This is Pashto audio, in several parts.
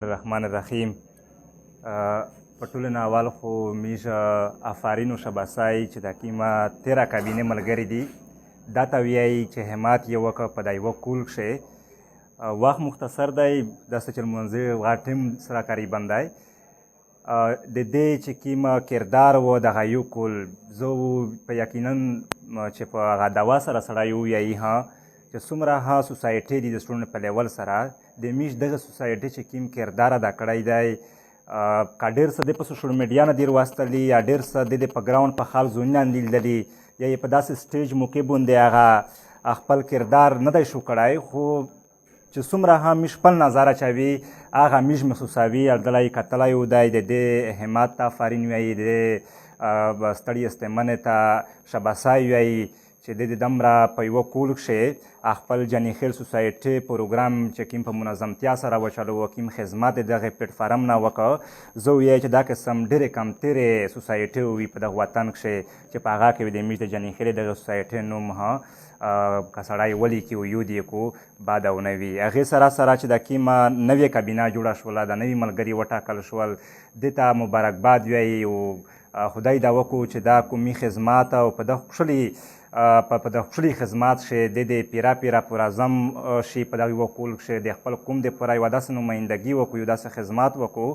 الرحمن الرحیم. په ټولو نه اول خو میږ آفرین و شباسای چې دا کیمه تیره کابینې ملګري دي دا ته ویایي چې همت یې وکړه په دا یوه کول کښې وخت مختصر دی داسې چې لمونځي غټ ټیم سره قریبا دی د دې چې کومه کردار و دغه یو کول زه په یقینا چې په هغه دوا سره سړی ووایي چې څومره ها سوسایټي دي د سټوډنټ په لیول سره د میش دغه سوسایټي چې کوم کردار ادا کړی دی که ډېر څه د په سوشل میډیا نه دې راوستلي یا ډېر څه د په ګراوند په خال زونونه لیدلي یا یې په داسې سټیج موقع باندې هغه خپل کردار نه دی شو کړی خو چې څومره هم میش خپل نظر اچوي هغه میش محسوسوي دلی کتلی و دی د دې همت ته آفرین وایي د ستړي استمنې ته شباسای وایي چې د دمره په یوه کول کښې خپل جنیخیل سوسایټي پروګرام چې کوم په منظمتیا سره وچلو کوم خدمت د دغه پلیټفارم نه وکړه زه وایي چې دا قسم ډېرې کم تېرې سوسایټي وي په دغه وطن کښې چې په هغه کې د میش د جنیخیلې دغه سوسایټي نوم که سړی ولیکي و یود یې کو بعد او نه وي هغې سره سره چې دا کومه نوې کابینه جوړه شوله د نوي ملګري وټاکل شول دې ته مبارکباد وایي خدای دا وکړو چې دا کومي خدمات او په دغه ښکلي خدمات کښې د پیرا پیرا پرازم شي په دغه یوه کول کښې د خپل قوم د پوره یوه داسې نمایندګي وکړو یو داسې خدمات وکړو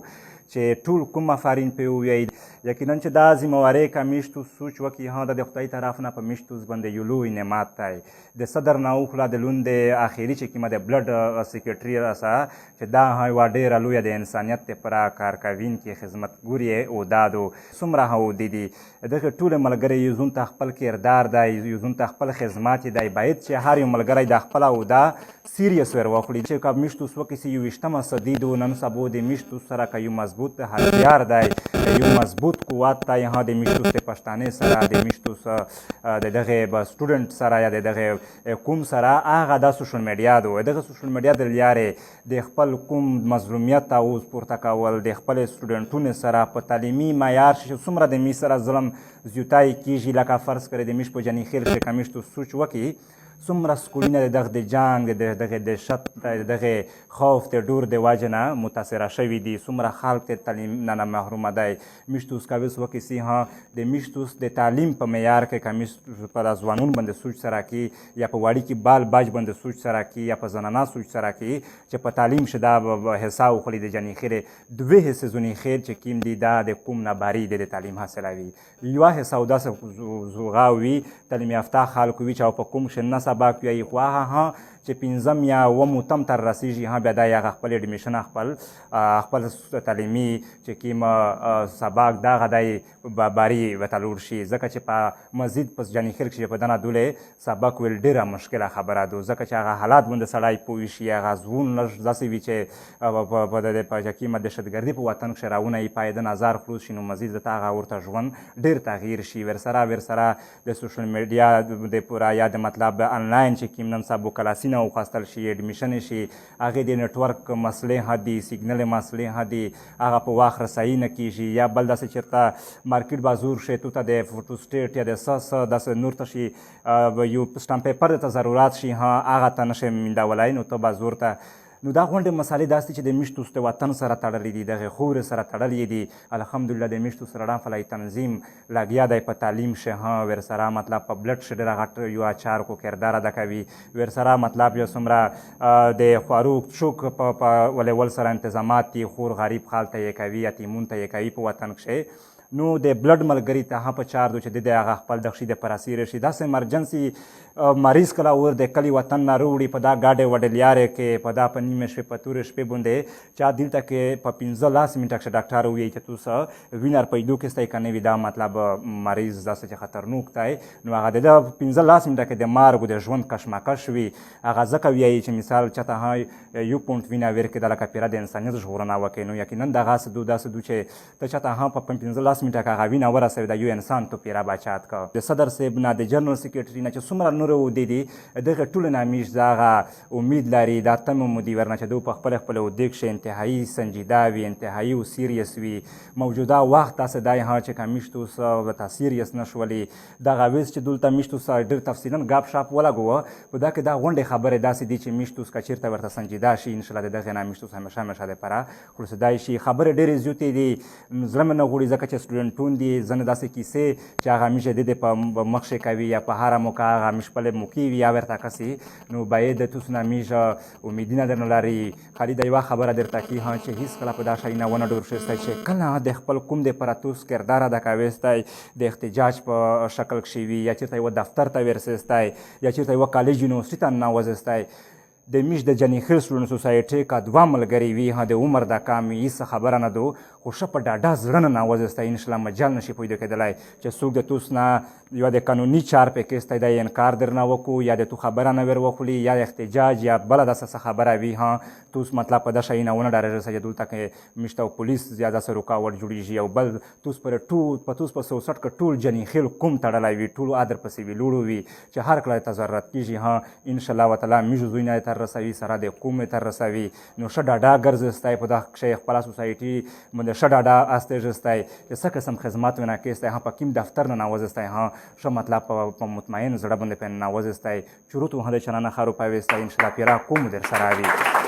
چې ټول کوم آفرین پرې ووایي یقینا چې دا ذمهوارۍ که میشتو سوچ وکړي د خدای طرف نه په میشتوس باندې یو لوی نعمت دی د صدر نه وخوله د لوند آخري چې کومه د بلډ سیکرټري راسه چې دا یوه ډېره لویه د انسانیت دپاره کار کوونکي خدمتګور یې اودادو څومره هودي دي دغه ټولې ملګري یو زون ته خپل کردار دی یو زون ته خپل خدمات دی باید چې هر یو ملګری د خپله اوده سیریس ور واخلي چې که میشتوس وکړي یو ویشتمه صدي د نن سبا د میشتوس سره که یو مضبوط هتیار دی یو مضبوط قوت دی د میشتوس د پښتانې سره د میشتوس د دغه سټوډنټ سره یا د دغه قوم سره هغه د سوشل میډیا دی دغه سوشل میډیا د لارې د خپل قوم مظلومیت اوز پورته کول د خپل سټوډنټونو سره په تعلیمي معیار چې څومره د میش سره ظلم زیاتای کیږي لکه فرض کړئ د میش په جنیخیل کښې که میشتو سوچ وکړي څومره سکولونه د دغه د جنګ د دغه دهشت د دغه خوف د ډور د وجې نه متاثره شوي دي څومره خلک د تعلیم نه محرومه دی میشتوس که اوس وکړي د میشتوس د تعلیم په معیار کې که میشتوس په ځوانون باندې سوچ سره کړي یا په واړي کې بال باج باندې سوچ سره کړي یا په زنانه سوچ سره کړي چې په تعلیم شه دا حصه وخوري د جنیخیلې دوې حصې زونیخیل چې کوم دي دا د کوم نه باري دی د تعلیم حاصلوي یوه حصه او داسې زوغا وي تعلیم یافته خلکو وي چې په کوم ښه نه سبق ویایي خو هغه چې پنځم یا اووم تم تر رسیږي بیا دا هغه خپل اډمیشن خپل تعلیمي چې کوم سبق دغه دی باري ورته لوړ شي ځکه چې په مزید په جنیخیل کښې په دنه دولې سبق ویل ډېره مشکله خبره ده ځکه چې هغه حالات باندې سړی پوه شي هغه زون لږ داسې وي چې په کومه دهشتګردي په وطن کښې راونه یې پایده نظر خلوص شي نو مزید ورته هغه ورته ژوند ډېر تغییر شي ورسره د سوشل میډیا د پوره یا د مطلب انلاین چې کوم نن سبا کلاسونه وخواستل شي اډمیشن شي هغې د نیټورک مسلې هدي سیګنل مسلې هدي هغه په وخت رسایي نه کېږي یا بل داسې چېرته مارکیټ بازور شي تو ته د فوټو سټیټ یا د څه داسې نور ته شي یو سټامپ پیپر ته ضرورت شي هغه ته نشي میندولی نو ته بازور ته نو دا غونډې مسالې داسې چې د میشتوس د وطن سره تړلې دي دغې خورې سره تړلې دي الحمدلله د میشتوس رډان فلای تنظیم لګیا دی په تعلیم شه ورسره مطلب په بلډ شه ډېره غټ یو اچار کو کردار ادا کوي ورسره مطلب یو څومره د خوارو چوک په لیول سره انتظامات دي خور غریب خال ته یې کوي یتیمون ته یې کوي په وطن کښې نو د بلډ ملګري ته په چار دو چې د هغه خپل دغشي د پراسي رشي داسې ایمرجنسي مریض کله ور د کلي وطن نه راوړي په دا ګاډۍ وډې لیارې کې په دا په نیمې شپې په تورې شپې باندې چا دلته کې په 15 منټه کښې ډاکټر ووایي چې تو څه وینر پیدو کېستی که نه وي دا مطلب مریض داسې چې خطرناک دی نو هغه د ده 15 منټه کې د مرګ د ژوند کشمکش وي هغه ځکه ویایي چې مثال چاته یو پونټ وینه ورکړې ده لکه پیره د انسانیت ژغورنه وکړي نو یقینا دغسې دو چې ته چاته په 15 منټه که هغه وینه ورسوي د یو انسان تو پیرا باچات کا د صدر صاحب نه د جنرال سیکریټري نه چې څومره نور ودی دي دغه ټول نامیش دغه امید لري دا تم مدیر نه چې دو په خپل ودیک شه انتهایی سنجیده وي انتهایی او سیریس وي موجوده وخت تاسو دای ها چې کمیشتو سو د سیریس نشولي دغه ویس چې دلته میشتو سو ډیر تفصیلا غاب شاپ ولګو په دا کې دا غونډه خبره داسې دي چې میشتو کا چیرته ورته سنجیده شي ان شاء الله دغه نامیشتو همیشه لپاره خلاص دای شي خبره ډیر زیاتې دي زلم نه غوړي ځکه چې سټوډنټون دي زنه داسې کیسې چې هغه میشه د په مخشه کوي یا په هر موقع هغه مش په موقع وي یا ورته کسي نو باید تاسو نه میشه امیدونه درنلاري خالي دا یو خبره درته کی ها چې هیڅ کله په دا شي نه ونه ډور شي چې کله د خپل کوم د پراتوس کردار د کاويستای د احتجاج په شکل کې وي یا چې یو دفتر ته ورسېستای یا چې یو کالج یونیورسيټي ته ناوځستای د میش د جنی خیر سټوډنټ سوسایټي کا دوه ملګری وي ها د عمر د کامي هیڅ خبره نه دو خو شپ ډاډه زړه نه ناوځستای ان شاء الله مجال نشي پیدا کېدلای چې څوک د توس نه یو د قانوني چار په کې استای د انکار درنه وکړو یا د تو خبره نه ور وخلی یا احتجاج یا بل د خبره وي ها توس مطلب په د شي نه ونه ډارې سره دلته کې مشته پولیس زیاده سره رکاوټ جوړیږي او بل توس پر توس په 67 ک ټول جنی خیر کوم تړلای وي ټول ادر پسې وی لوړو وي چې هر کله تضررت کیږي ها ان شاء الله تعالی میجو زوینه تر رسوي سره د حکومت تر رسوي نو شډاډا ګرځستای په د شیخ پلا سوسایټي مند شډاډا استجستای چې څه قسم خدمات ونه کېستای ها پکیم دفتر نه نوازستای ها شو مطلب په مطمئن زړه باندې په نوازستای چروت وهله چنانه خارو پاويستای ان شاء الله پیرا کوم در سره وي